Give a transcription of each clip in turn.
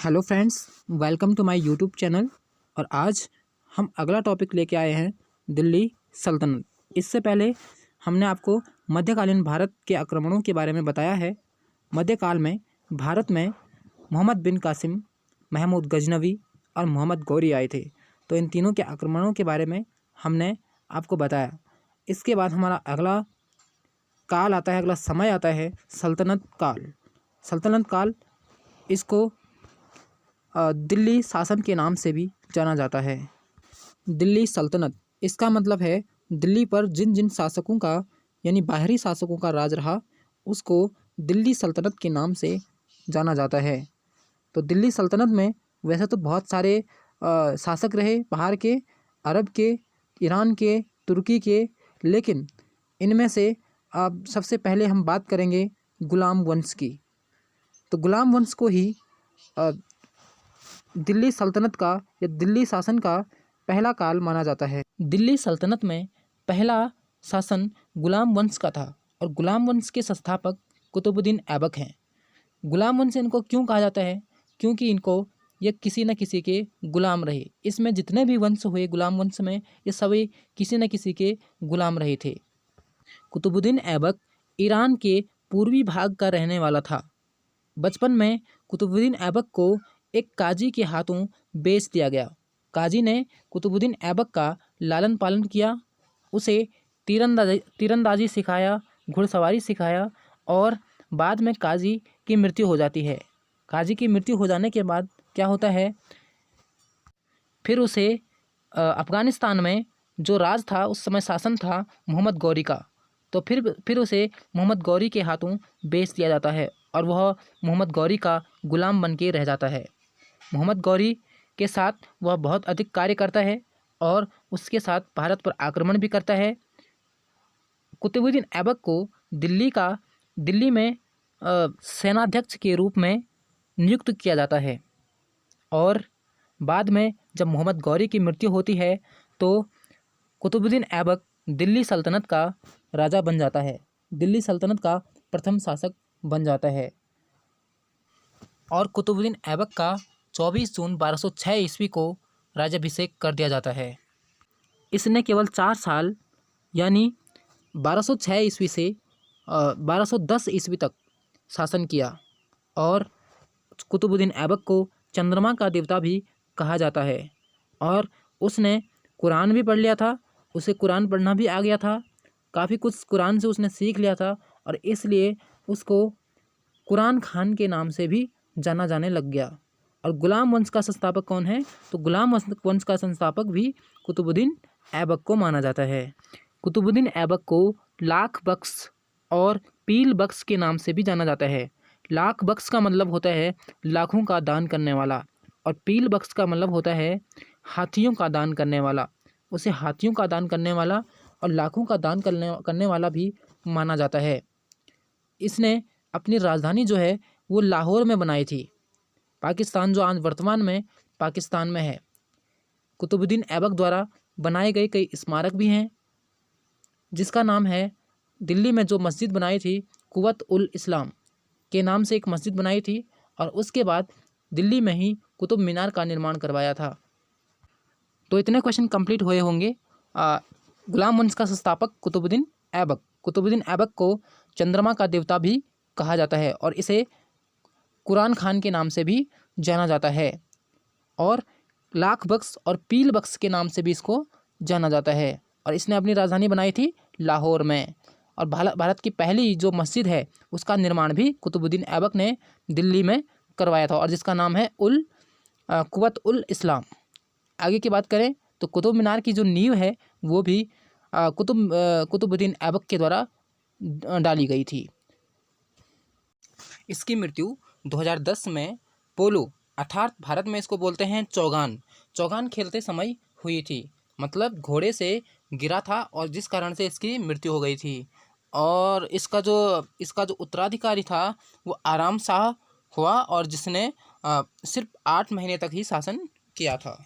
Hello friends, welcome to my YouTube channel. और आज हम अगला टॉपिक लेके आए हैं दिल्ली सल्तनत। इससे पहले हमने आपको मध्यकालीन भारत के आक्रमणों के बारे में बताया है। मध्यकाल में भारत में मोहम्मद बिन कासिम, महमूद गजनवी और मोहम्मद गौरी आए थे। तो इन तीनों के आक्रमणों के बारे में हमने आपको बताया। इसके बाद हमारा अगला काल आता है, अगला समय आता है सल्तनत काल। सल्तनत काल, इसको दिल्ली शासन के नाम से भी जाना जाता है। दिल्ली सल्तनत, इसका मतलब है दिल्ली पर जिन जिन शासकों का यानी बाहरी शासकों का राज रहा उसको दिल्ली सल्तनत के नाम से जाना जाता है। तो दिल्ली सल्तनत में वैसे तो बहुत सारे शासक रहे, बाहर के, अरब के, ईरान के, तुर्की के, लेकिन इनमें से अब सबसे पहले हम बात करेंगे गुलाम वंश की। तो गुलाम वंश को ही दिल्ली सल्तनत का या दिल्ली शासन का पहला काल माना जाता है। दिल्ली सल्तनत में पहला शासन गुलाम वंश का था और गुलाम वंश के संस्थापक कुतुबुद्दीन ऐबक हैं। गुलाम वंश इनको क्यों कहा जाता है? क्योंकि इनको ये किसी न किसी के गुलाम रहे। इसमें जितने भी वंश हुए गुलाम वंश में, ये सभी किसी न किसी के गुलाम रहे थे। कुतुबुद्दीन ऐबक ईरान के पूर्वी भाग का रहने वाला था। बचपन में कुतुबुद्दीन ऐबक को एक काजी के हाथों बेच दिया गया। काजी ने कुतुबुद्दीन ऐबक का लालन पालन किया, उसे तीरंदाजी सिखाया, घुड़सवारी सिखाया और बाद में काजी की मृत्यु हो जाती है। काजी की मृत्यु हो जाने के बाद क्या होता है, फिर उसे अफ़गानिस्तान में जो राज था उस समय शासन था मोहम्मद गौरी का। तो फिर उसे मोहम्मद गौरी के हाथों बेच दिया जाता है और वह मोहम्मद गौरी का गुलाम बन के रह जाता है। मोहम्मद गौरी के साथ वह बहुत अधिक कार्य करता है और उसके साथ भारत पर आक्रमण भी करता है। कुतुबुद्दीन ऐबक को दिल्ली में सेनाध्यक्ष के रूप में नियुक्त किया जाता है और बाद में जब मोहम्मद गौरी की मृत्यु होती है तो कुतुबुद्दीन ऐबक दिल्ली सल्तनत का राजा बन जाता है, दिल्ली सल्तनत का प्रथम शासक बन जाता है। और कुतुबुद्दीन ऐबक का 24 जून 1206 ईस्वी को राज्याभिषेक कर दिया जाता है। इसने केवल 4 साल यानी 1206 ईस्वी से 1210 ईस्वी तक शासन किया। और कुतुबुद्दीन ऐबक को चंद्रमा का देवता भी कहा जाता है और उसने कुरान भी पढ़ लिया था, उसे कुरान पढ़ना भी आ गया था, काफ़ी कुछ कुरान से उसने सीख लिया था और इसलिए उसको कुरान खान के नाम से भी जाना जाने लग गया। और गुलाम वंश का संस्थापक कौन है? तो गुलाम वंश का संस्थापक भी कुतुबुद्दीन ऐबक को माना जाता है। कुतुबुद्दीन ऐबक को लाख बख्श और पील बख्श के नाम से भी जाना जाता है। लाख बख्श का मतलब होता है लाखों का दान करने वाला और पील बख्श का मतलब होता है हाथियों का दान करने वाला। उसे हाथियों का दान करने वाला और लाखों का दान करने वाला भी माना जाता है। इसने अपनी राजधानी जो है वो लाहौर में बनाई थी, पाकिस्तान जो आज वर्तमान में पाकिस्तान में है। कुतुबुद्दीन ऐबक द्वारा बनाए गए कई स्मारक भी हैं, जिसका नाम है, दिल्ली में जो मस्जिद बनाई थी कुव्वत उल इस्लाम के नाम से एक मस्जिद बनाई थी और उसके बाद दिल्ली में ही कुतुब मीनार का निर्माण करवाया था। तो इतने क्वेश्चन कंप्लीट हुए होंगे। गुलाम वंश का संस्थापक कुतुबुद्दीन ऐबक। कुतुबुद्दीन ऐबक को चंद्रमा का देवता भी कहा जाता है और इसे कुरान खान के नाम से भी जाना जाता है और लाख बख्श और पील बख्श के नाम से भी इसको जाना जाता है। और इसने अपनी राजधानी बनाई थी लाहौर में। और भारत की पहली जो मस्जिद है उसका निर्माण भी कुतुबुद्दीन ऐबक ने दिल्ली में करवाया था और जिसका नाम है कुव्वत उल इस्लाम। आगे की बात करें तो कुतुब मीनार की जो नींव है वो भी कुतुबुद्दीन ऐबक के द्वारा डाली गई थी। इसकी मृत्यु 2010 में पोलो अर्थात भारत में इसको बोलते हैं चौगान खेलते समय हुई थी। मतलब घोड़े से गिरा था और जिस कारण से इसकी मृत्यु हो गई थी। और इसका जो उत्तराधिकारी था वो आराम शाह हुआ और जिसने सिर्फ 8 महीने तक ही शासन किया था।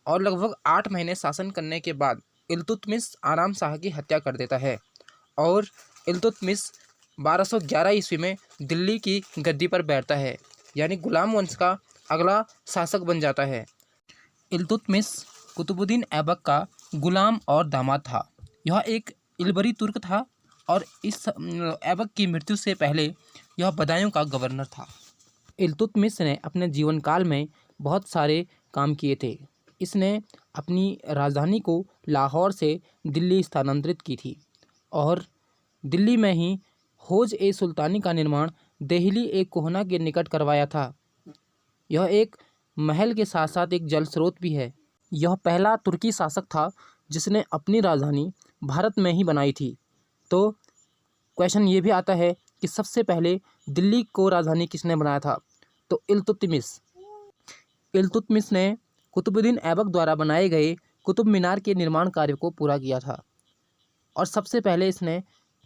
और लगभग 8 महीने शासन करने के बाद इल्तुतमिश आराम शाह की हत्या कर देता है और इल्तुतमिश 1211 ईस्वी में दिल्ली की गद्दी पर बैठता है। यानी गुलाम वंश का अगला शासक बन जाता है। इल्तुतमिश कुतुबुद्दीन ऐबक का गुलाम और दामाद था। यह एक इलबरी तुर्क था और इस ऐबक की मृत्यु से पहले यह बदायूं का गवर्नर था। इल्तुतमिश ने अपने जीवन काल में बहुत सारे काम किए थे। इसने अपनी राजधानी को लाहौर से दिल्ली स्थानांतरित की थी और दिल्ली में ही हौज ए सुल्तानी का निर्माण देहली ए कोहना के निकट करवाया था। यह एक महल के साथ साथ एक जल स्रोत भी है। यह पहला तुर्की शासक था जिसने अपनी राजधानी भारत में ही बनाई थी। तो क्वेश्चन ये भी आता है कि सबसे पहले दिल्ली को राजधानी किसने बनाया था? तो इल्तुतमिश। इल्तुतमिश ने कुतुबुद्दीन ऐबक द्वारा बनाए गए कुतुब मीनार के निर्माण कार्य को पूरा किया था और सबसे पहले इसने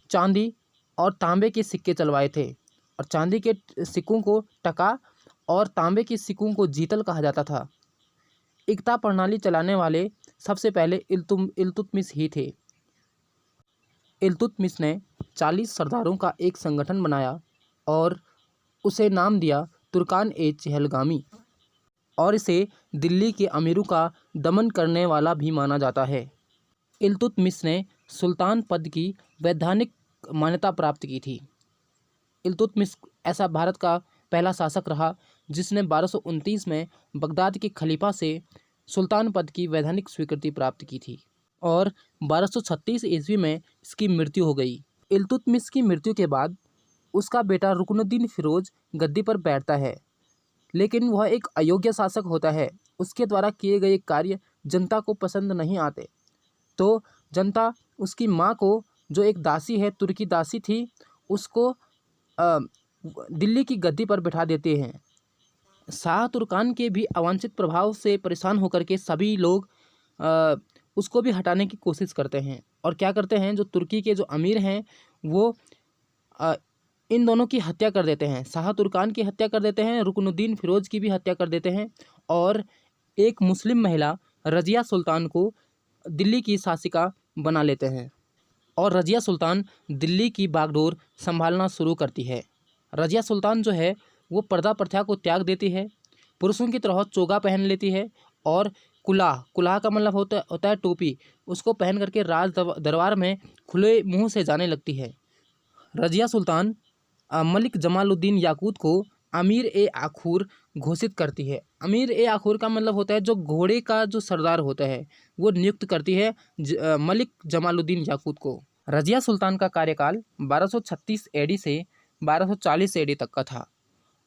चांदी और तांबे के सिक्के चलवाए थे और चांदी के सिक्कों को टका और तांबे के सिक्कों को जीतल कहा जाता था। इक्ता प्रणाली चलाने वाले सबसे पहले इल्तुतमिश ही थे। इल्तुतमिश ने 40 सरदारों का एक संगठन बनाया और उसे नाम दिया तुर्कान ए चहलगामी और इसे दिल्ली के अमीरों का दमन करने वाला भी माना जाता है। इल्तुतमिश ने सुल्तान पद की वैधानिक मान्यता प्राप्त की थी। इल्तुतमिश ऐसा भारत का पहला शासक रहा जिसने 1229 में बगदाद के खलीफा से सुल्तान पद की वैधानिक स्वीकृति प्राप्त की थी और 1236 ईस्वी में इसकी मृत्यु हो गई। इल्तुतमिश की मृत्यु के बाद उसका बेटा रुकनुद्दीन फिरोज गद्दी पर बैठता है, लेकिन वह एक अयोग्य शासक होता है। उसके द्वारा किए गए कार्य जनता को पसंद नहीं आते, तो जनता उसकी माँ को, जो एक दासी है, तुर्की दासी थी, उसको दिल्ली की गद्दी पर बिठा देते हैं। शाह तुर्कान के भी अवांछित प्रभाव से परेशान होकर के सभी लोग उसको भी हटाने की कोशिश करते हैं और क्या करते हैं, जो तुर्की के जो अमीर हैं वो इन दोनों की हत्या कर देते हैं। शाह तुर्कान की हत्या कर देते हैं, रुकनुद्दीन फिरोज की भी हत्या कर देते हैं और एक मुस्लिम महिला रजिया सुल्तान को दिल्ली की शासिका बना लेते हैं और रजिया सुल्तान दिल्ली की बागडोर संभालना शुरू करती है। रजिया सुल्तान जो है वो पर्दा प्रथा को त्याग देती है, पुरुषों की तरह चोगा पहन लेती है और कुलाह का मतलब होता है टोपी, उसको पहन करके राज दरबार में खुले मुंह से जाने लगती है। रजिया सुल्तान मलिक जमालुद्दीन याकूत को अमीर ए आखूर घोषित करती है। अमीर ए आखूर का मतलब होता है जो घोड़े का जो सरदार होता है, वो नियुक्त करती है मलिक जमालुद्दीन याकूत को। रजिया सुल्तान का कार्यकाल 1236 एडी से 1240 एडी तक का था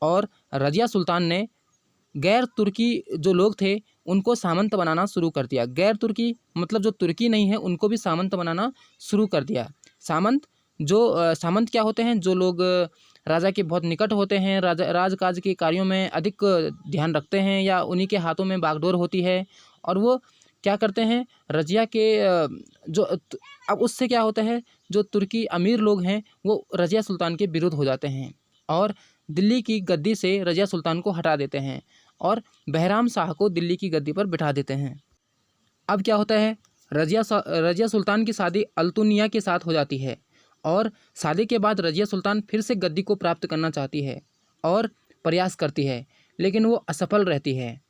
और रजिया सुल्तान ने गैर तुर्की जो लोग थे उनको सामंत बनाना शुरू कर दिया। गैर तुर्की मतलब जो तुर्की नहीं है उनको भी सामंत बनाना शुरू कर दिया। सामंत क्या होते हैं? जो लोग राजा के बहुत निकट होते हैं, राजकाज के कार्यों में अधिक ध्यान रखते हैं या उन्हीं के हाथों में बागडोर होती है और वो क्या करते हैं, रजिया के अब उससे क्या होता है, जो तुर्की अमीर लोग हैं वो रजिया सुल्तान के विरुद्ध हो जाते हैं और दिल्ली की गद्दी से रजिया सुल्तान को हटा देते हैं और बहराम शाह को दिल्ली की गद्दी पर बिठा देते हैं। अब क्या होता है, रजिया सुल्तान की शादी अल्तुनिया के साथ हो जाती है और शादी के बाद रजिया सुल्तान फिर से गद्दी को प्राप्त करना चाहती है और प्रयास करती है, लेकिन वो असफल रहती है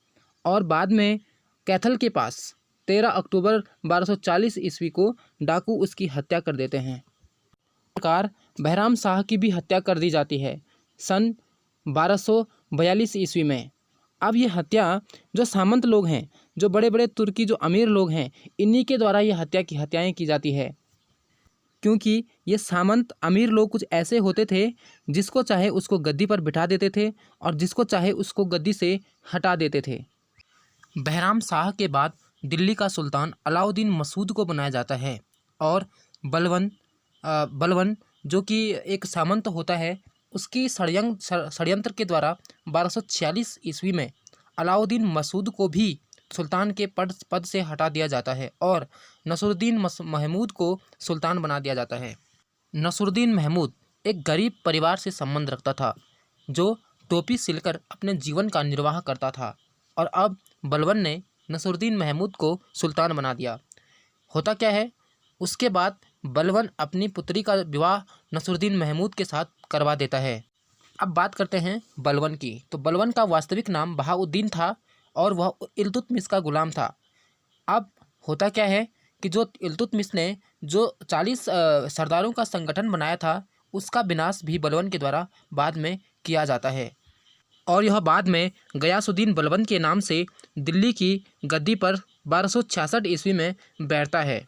और बाद में कैथल के पास 13 अक्टूबर 1240 ईस्वी को डाकू उसकी हत्या कर देते हैं। इस प्रकार बहराम शाह की भी हत्या कर दी जाती है सन 1242 ईस्वी में। अब ये हत्या जो सामंत लोग हैं, जो बड़े बड़े तुर्की जो अमीर लोग हैं, इन्हीं के द्वारा ये हत्याएं की जाती है, क्योंकि ये सामंत अमीर लोग कुछ ऐसे होते थे जिसको चाहे उसको गद्दी पर बिठा देते थे और जिसको चाहे उसको गद्दी से हटा देते थे। बहराम शाह के बाद दिल्ली का सुल्तान अलाउद्दीन मसूद को बनाया जाता है और बलवन जो कि एक सामंत होता है, उसकी षड्यंत्र के द्वारा 1246 ईस्वी में अलाउद्दीन मसूद को भी सुल्तान के पद से हटा दिया जाता है और नसरुद्दीन महमूद को सुल्तान बना दिया जाता है। नसरुद्दीन महमूद एक गरीब परिवार से संबंध रखता था जो टोपी सिलकर अपने जीवन का निर्वाह करता था और अब बलवन ने नसरुद्दीन महमूद को सुल्तान बना दिया। होता क्या है, उसके बाद बलवन अपनी पुत्री का विवाह नसरुद्दीन महमूद के साथ करवा देता है। अब बात करते हैं बलबन की। तो बलबन का वास्तविक नाम बहाउद्दीन था और वह इल्तुतमिश का गुलाम था। अब होता क्या है कि जो इल्तुतमिश ने जो 40 सरदारों का संगठन बनाया था, उसका विनाश भी बलबन के द्वारा बाद में किया जाता है और यह बाद में गयासुद्दीन बलबन के नाम से दिल्ली की गद्दी पर 1266 ईस्वी में बैठता है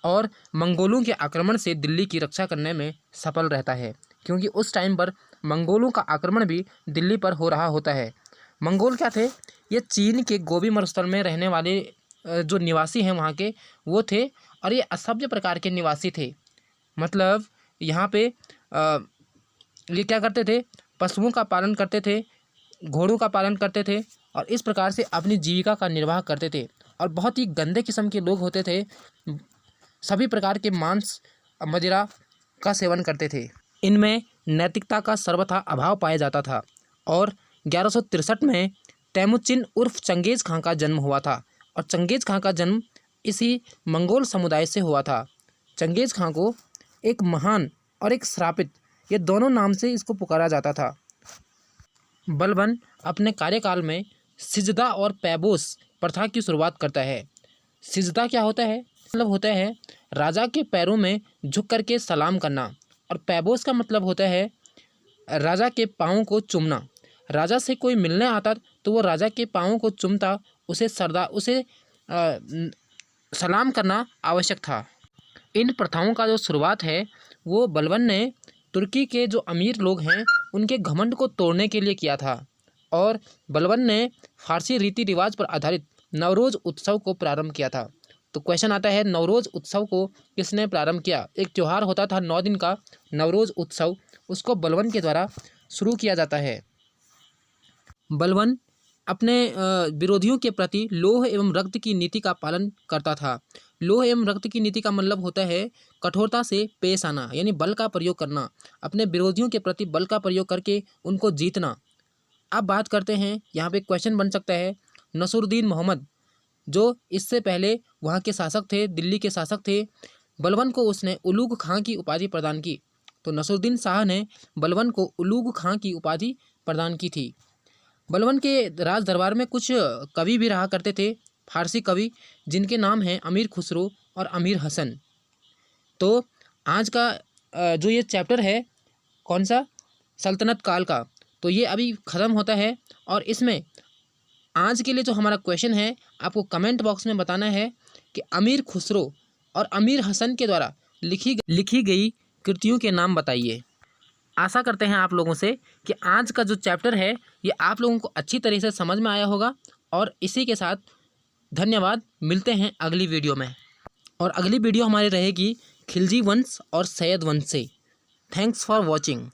और मंगोलों के आक्रमण से दिल्ली की रक्षा करने में सफल रहता है, क्योंकि उस टाइम पर मंगोलों का आक्रमण भी दिल्ली पर हो रहा होता है। मंगोल क्या थे? ये चीन के गोबी मरुस्थल में रहने वाले जो निवासी हैं वहाँ के, वो थे और ये असभ्य प्रकार के निवासी थे। मतलब यहाँ पे ये क्या करते थे? पशुओं का पालन करते थे, घोड़ों का पालन करते थे और इस प्रकार से अपनी जीविका का निर्वाह करते थे और बहुत ही गंदे किस्म के लोग होते थे। सभी प्रकार के मांस, मदिरा का सेवन करते थे। इनमें नैतिकता का सर्वथा अभाव पाया जाता था और 1163 में तैमुचिन उर्फ चंगेज़ खां का जन्म हुआ था और चंगेज़ खां का जन्म इसी मंगोल समुदाय से हुआ था। चंगेज़ खां को एक महान और एक श्रापित, ये दोनों नाम से इसको पुकारा जाता था। बलबन अपने कार्यकाल में सिजदा और पैबोस प्रथा की शुरुआत करता है। सिजदा क्या होता है? मतलब होता है राजा के पैरों में झुक करके सलाम करना और पैबोस का मतलब होता है राजा के पाँवों को चूमना। राजा से कोई मिलने आता तो वो राजा के पाँवों को चूमता, उसे सलाम करना आवश्यक था। इन प्रथाओं का जो शुरुआत है वो बलबन ने तुर्की के जो अमीर लोग हैं उनके घमंड को तोड़ने के लिए किया था और बलबन ने फारसी रीति रिवाज पर आधारित नवरोज़ उत्सव को प्रारंभ किया था। तो क्वेश्चन आता है, नवरोज़ उत्सव को किसने प्रारंभ किया? एक त्यौहार होता था 9 दिन का नवरोज़ उत्सव, उसको बलबन के द्वारा शुरू किया जाता है। बलबन अपने विरोधियों के प्रति लोह एवं रक्त की नीति का पालन करता था। लोह एवं रक्त की नीति का मतलब होता है कठोरता से पेश आना, यानी बल का प्रयोग करना, अपने विरोधियों के प्रति बल का प्रयोग करके उनको जीतना। अब बात करते हैं, यहाँ पे क्वेश्चन बन सकता है, नसरुद्दीन मोहम्मद जो इससे पहले वहाँ के शासक थे, दिल्ली के शासक थे, बलबन को उसने उलूग खां की उपाधि प्रदान की। तो नसरुद्दीन शाह ने बलबन को उलूग खां की उपाधि प्रदान की थी। बलबन के राज दरबार में कुछ कवि भी रहा करते थे, फारसी कवि, जिनके नाम हैं अमीर खुसरो और अमीर हसन। तो आज का जो ये चैप्टर है कौन सा, सल्तनत काल का, तो ये अभी ख़त्म होता है और इसमें आज के लिए जो हमारा क्वेश्चन है आपको कमेंट बॉक्स में बताना है कि अमीर खुसरो और अमीर हसन के द्वारा लिखी गई कृतियों के नाम बताइए। आशा करते हैं आप लोगों से कि आज का जो चैप्टर है ये आप लोगों को अच्छी तरह से समझ में आया होगा और इसी के साथ धन्यवाद। मिलते हैं अगली वीडियो में और अगली वीडियो हमारी रहेगी खिलजी वंश और सैयद वंश से। Thanks for watching.